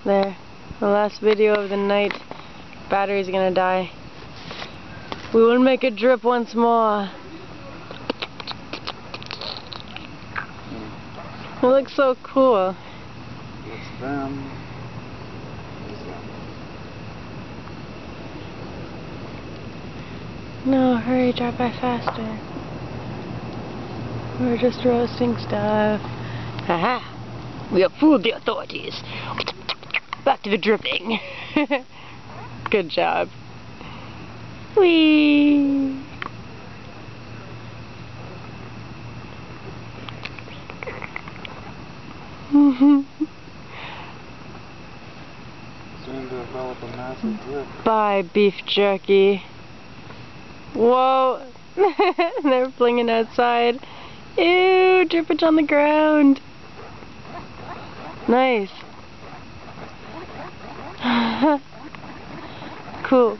There. The last video of the night. Battery's gonna die. We will make it drip once more. It looks so cool. It's them. No, hurry, drive by faster. We're just roasting stuff. Haha! We have fooled the authorities. Back to the dripping. Good job. Whee! Soon to develop a massive drip. Bye, beef jerky. Whoa! They're flinging outside. Ew, drippage on the ground. Nice. Cool.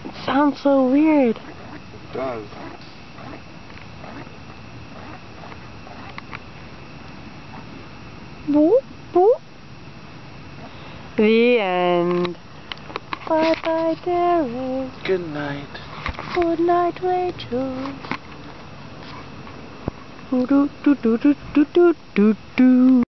It sounds so weird. It does. Boop, boop. The end. Bye bye, Derek. Good night. Good night, Rachel. Do do do do do do do do.